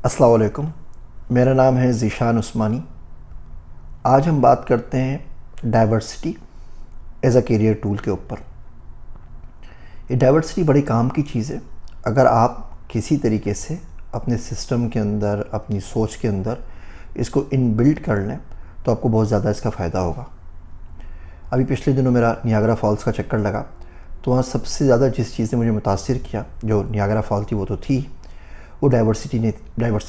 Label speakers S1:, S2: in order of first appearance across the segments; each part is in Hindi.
S1: अस्सलाम वालेकुम। मेरा नाम है ज़ीशान उस्मानी। आज हम बात करते हैं diversity as a career tool के ऊपर। ये डाइवर्सिटी बड़ी काम की चीज़ है। अगर आप किसी तरीके से अपने सिस्टम के अंदर, अपनी सोच के अंदर इसको इनबिल्ट कर लें तो आपको बहुत ज़्यादा इसका फ़ायदा होगा। अभी पिछले दिनों मेरा नियाग्रा फॉल्स का चक्कर लगा, तो वहाँ सबसे ज़्यादा जिस चीज़ ने मुझे मुतासिर किया, जो नियाग्रा फॉल थी वो तो थी, वो डाइवर्सिटी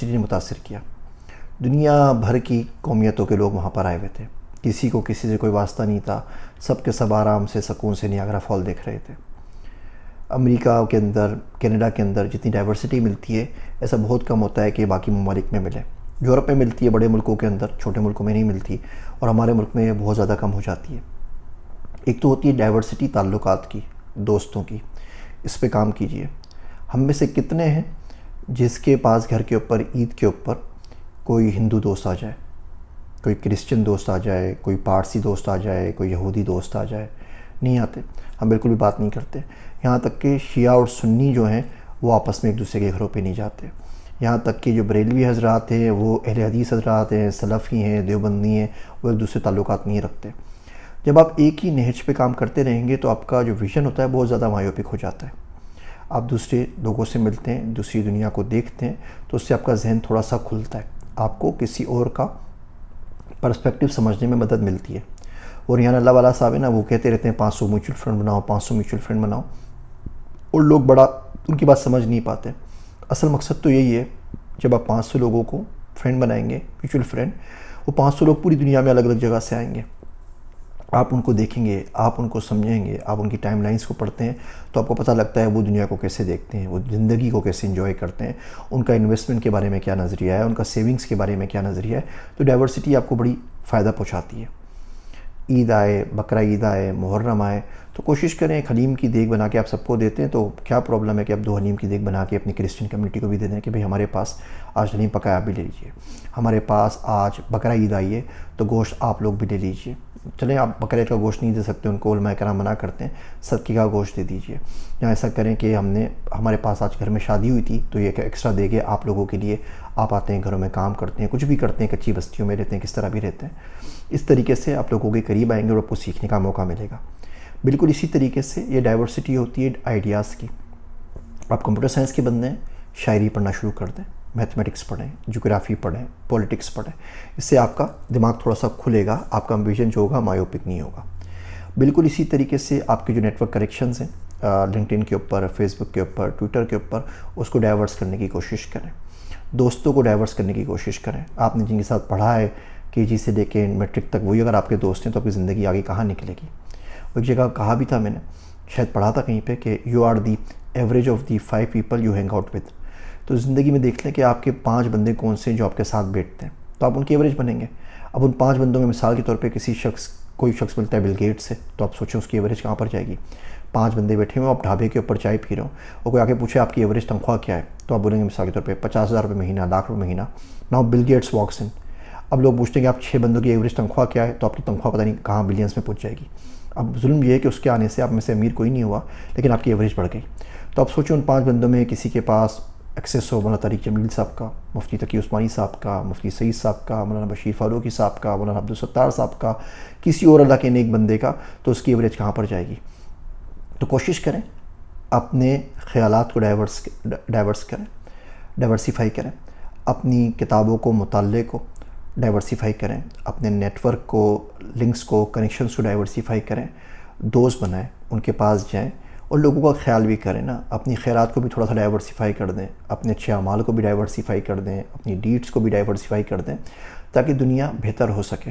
S1: ने मुतासिर किया। दुनिया भर की कौमियतों के लोग वहाँ पर आए हुए थे। किसी को किसी से कोई वास्ता नहीं था। सब के सब आराम से सुकून से नियाग्रा फॉल देख रहे थे। अमेरिका के अंदर, कनाडा के अंदर जितनी डाइवर्सिटी मिलती है, ऐसा बहुत कम होता है कि बाकी ममालिक में मिले। यूरोप में मिलती है बड़े मुल्कों के अंदर, छोटे मुल्कों में नहीं मिलती, और हमारे मुल्क में बहुत ज़्यादा कम हो जाती है। एक तो होती है डाइवर्सिटी ताल्लुकात की, दोस्तों की। इस पे काम कीजिए। हम में से कितने हैं जिसके पास घर के ऊपर ईद के ऊपर कोई हिंदू दोस्त आ जाए, कोई क्रिश्चियन दोस्त आ जाए, कोई पारसी दोस्त आ जाए, कोई यहूदी दोस्त आ जाए? नहीं आते। हम बिल्कुल भी बात नहीं करते। यहाँ तक कि शिया और सुन्नी जो हैं वो आपस में एक दूसरे के घरों पे नहीं जाते। यहाँ तक कि जो बरेलवी हजरात हैं, वो अहले हदीस हजरात हैं, सलफ़ी हैं, देवबंदी हैं, वो एक दूसरे ताल्लुकात नहीं रखते। जब आप एक ही नहज पे काम करते रहेंगे तो आपका जो विज़न होता है बहुत ज़्यादा मायोपिक हो जाता है। आप दूसरे लोगों से मिलते हैं, दूसरी दुनिया को देखते हैं, तो उससे आपका जहन थोड़ा सा खुलता है। आपको किसी और का पर्सपेक्टिव समझने में मदद मिलती है। और यहाँ अल्लाह वाला साहब है ना, वो कहते रहते हैं 500 म्यूचुअल फंड बनाओ, 500 म्यूचुअल फंड बनाओ, और लोग बड़ा उनकी बात समझ नहीं पाते। असल मकसद तो यही है, जब आप 500 लोगों को फ्रेंड बनाएंगे, म्यूचुअल फ्रेंड, वो 500 लोग पूरी दुनिया में अलग अलग जगह से आएंगे। आप उनको देखेंगे, आप उनको समझेंगे, आप उनकी टाइमलाइंस को पढ़ते हैं तो आपको पता लगता है वो दुनिया को कैसे देखते हैं, वो ज़िंदगी को कैसे एंजॉय करते हैं, उनका इन्वेस्टमेंट के बारे में क्या नज़रिया है, उनका सेविंग्स के बारे में क्या नज़रिया है। तो डाइवर्सिटी आपको बड़ी फ़ायदा पहुँचाती है। ईद आए, बकरा ईद आए, मुहर्रम आए, तो कोशिश करें एक हलीम की देग बना के आप सबको देते हैं, तो क्या प्रॉब्लम है कि आप 2 हलीम की देग बना के अपनी क्रिश्चियन कम्युनिटी को भी दे दें कि भाई हमारे पास आज हलीम पकाया, आप भी ले लीजिए। हमारे पास आज बकरा ईद आई है तो गोश्त आप लोग भी ले लीजिए। चलें, आप बकरे का गोश्त नहीं दे सकते, उनको उलमाए कराम मना करते हैं, सदक़े का गोश्त दे दीजिए। या ऐसा करें कि हमारे पास आज घर में शादी हुई थी तो ये एक एक्स्ट्रा देंगे आप लोगों के लिए। आप आते हैं, घरों में काम करते हैं, कुछ भी करते हैं, कच्ची बस्तियों में रहते हैं, किस तरह भी रहते हैं, इस तरीके से आप लोगों के करीब आएंगे और आपको सीखने का मौका मिलेगा। बिल्कुल इसी तरीके से ये डाइवर्सिटी होती है आइडियाज़ की। आप कंप्यूटर साइंस के बंदे हैं, शायरी पढ़ना शुरू कर दें, मैथमेटिक्स पढ़ें, ज्योग्राफी पढ़ें, पॉलिटिक्स पढ़ें। इससे आपका दिमाग थोड़ा सा खुलेगा, आपका विजन जो होगा मायोपिक नहीं होगा। बिल्कुल इसी तरीके से आपके जो नेटवर्क कनेक्शंस हैं, लिंक्डइन के ऊपर, फेसबुक के ऊपर, ट्विटर के ऊपर, उसको डाइवर्स करने की कोशिश करें। दोस्तों को डाइवर्स करने की कोशिश करें। आपने जिनके साथ पढ़ा है केजी से लेके मैट्रिक तक, वही अगर आपके दोस्त हैं तो आपकी ज़िंदगी आगे कहाँ निकलेगी। वो एक जगह कहा भी था, मैंने शायद पढ़ा था कहीं पे, कि you are the average of the 5 people you hang out with. तो ज़िंदगी में देख लें कि आपके 5 बंदे कौन से हैं जो आपके साथ बैठते हैं, तो आप उनकी एवरेज बनेंगे। अब उन 5 बंदों में मिसाल के तौर पे कोई शख्स मिलता है बिल गेट्स से, तो आप सोचें उसकी एवरेज कहाँ पर जाएगी। 5 बंदे बैठे हुए, आप ढाबे के ऊपर चाय पी रहे हो, और कोई आके पूछे आपकी एवरेज तनख्वाह क्या है, तो आप बोलेंगे मिसाल के तौर पे 50,000 रुपये महीना, लाख रुपये महीना। नाउ बिल गेट्स वॉक्स इन। अब लोग पूछते हैं कि आप 6 बंदों की एवरेज तनख्वाह क्या है, तो आपकी तनख्वाह पता नहीं कहाँ बिलियंस में पहुँच जाएगी। अब जुल्म ये है कि उसके आने से आप में से अमीर कोई नहीं हुआ, लेकिन आपकी एवरेज बढ़ गई। तो आप सोचो उन 5 बंदों में किसी के पास एक्सेस हो मौलाना तारिक जमील साहब का, मुफ्ती तकी उस्मानी साहब का, मुफ्ती सईद साहब का, मौलाना बशीर फारूकी साहब का, मौलाना अब्दुल सत्तार साहब का, किसी और अल्लाह के नेक बंदे का, तो उसकी एवरेज कहाँ पर जाएगी। तो कोशिश करें अपने ख़यालात को डाइवर्सिफाई करें, अपनी किताबों को, मुताले को डाइवर्सिफाई करें, अपने नेटवर्क को, लिंक्स को, कनेक्शंस को डाइवर्सिफाई करें। दोस्त बनाएं, उनके पास जाएं और लोगों का ख्याल भी करें ना। अपनी खैरात को भी थोड़ा सा डाइवर्सिफाई कर दें, अपने अच्छे अमाल को भी डाइवर्सिफाई कर दें, अपनी डीड्स को भी डाइवर्सिफाई कर दें, ताकि दुनिया बेहतर हो सके।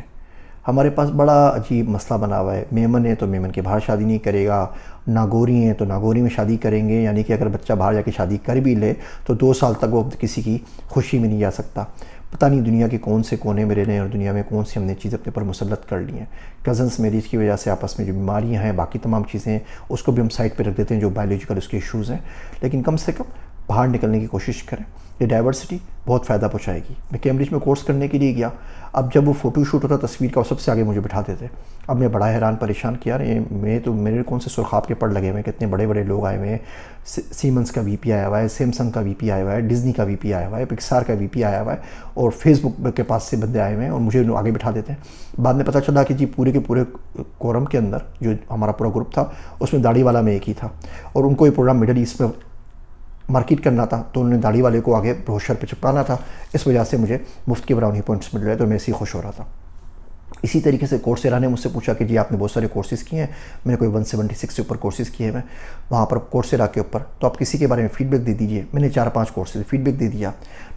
S1: हमारे पास बड़ा अजीब मसला बना हुआ है। मेमन है तो मेमन के बाहर शादी नहीं करेगा, नागौरी हैं तो नागौरी में शादी करेंगे, यानी कि अगर बच्चा बाहर जाके शादी कर भी ले तो 2 साल तक वो किसी की खुशी में नहीं जा सकता। पता नहीं दुनिया के कौन से कोने में रह रहे हैं और दुनिया में कौन सी हमने चीज़ अपने पर मुसल्लत कर ली हैं। कज़न्स मैरिज की वजह से आपस में जो बीमारियां हैं, बाकी तमाम चीज़ें, उसको भी हम साइड पे रख देते हैं, जो बायोलॉजिकल उसके इश्यूज़ हैं। लेकिन कम से कम बाहर निकलने की कोशिश करें। ये डाइवर्सिटी बहुत फ़ायदा पहुँचाएगी। मैं कैम्ब्रिज में कोर्स करने के लिए गया, अब जब वो फ़ोटो शूट होता तस्वीर का, वो सबसे आगे मुझे बिठा देते। अब मैं बड़ा हैरान परेशान किया, अरे मैं तो मेरे कौन से सुरखाब के पड़ लगे हुए हैं, कितने बड़े बड़े लोग आए हुए हैं। सीमेंस का वीपी आया हुआ है, सैमसंग का वीपी आया हुआ है, डिज्नी का वीपी आया हुआ है, पिक्सार का वीपी आया हुआ है, और फेसबुक के पास से बंदे आए हुए हैं और मुझे आगे बिठा देते हैं। बाद में पता चला कि जी पूरे के पूरे कोरम के अंदर जो हमारा पूरा ग्रुप था उसमें दाढ़ी वाला मैं एक ही था, और उनको ये प्रोग्राम मिडल ईस्ट में मार्केट करना था, तो उन्होंने दाढ़ी वाले को आगे ब्रोशर पे चिपकाना था। इस वजह से मुझे मुफ्त के ब्राउनी पॉइंट्स मिल रहे, तो मैं इसी खुश हो रहा था। इसी तरीके से कोर्सेरा ने मुझसे पूछा कि जी आपने बहुत सारे कोर्सेज़ किए हैं, मैंने कोई 176 से ऊपर कोर्सेज़ किए हैं मैं वहाँ पर कोर्सेरा के ऊपर, तो आप किसी के बारे में फ़ीडबैक दे दीजिए। मैंने 4-5 कोर्सेज फ़ीडबैक दे दिया।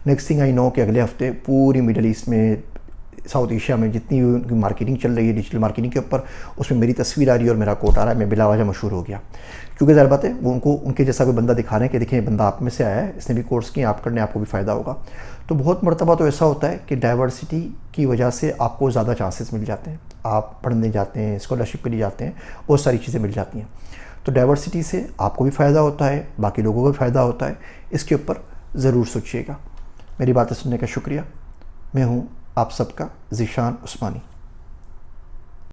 S1: नेक्स्ट थिंग आई नो कि अगले हफ्ते पूरी मिडल ईस्ट में, साउथ एशिया में जितनी उनकी मार्केटिंग चल रही है डिजिटल मार्केटिंग के ऊपर, उसमें मेरी तस्वीर आ रही है और मेरा कोट आ रहा है। मैं बिला वजह मशहूर हो गया, क्योंकि ज़ाहिर बात है वो उनको उनके जैसा कोई बंदा दिखा रहे हैं कि देखिए बंदा आप में से आया है, इसने भी कोर्स किया, आप करने आपको भी फ़ायदा होगा। तो बहुत मरतबा तो ऐसा होता है कि डाइवर्सिटी की वजह से आपको ज़्यादा चांसेस मिल जाते हैं, आप पढ़ने जाते हैं, स्कॉलरशिप के लिए जाते हैं, बहुत सारी चीज़ें मिल जाती हैं। तो डाइवर्सिटी से आपको भी फ़ायदा होता है, बाकी लोगों को भी फ़ायदा होता है। इसके ऊपर ज़रूर सोचिएगा। मेरी बातें सुनने का शुक्रिया। मैं हूँ आप सबका ज़ीशान उस्मानी।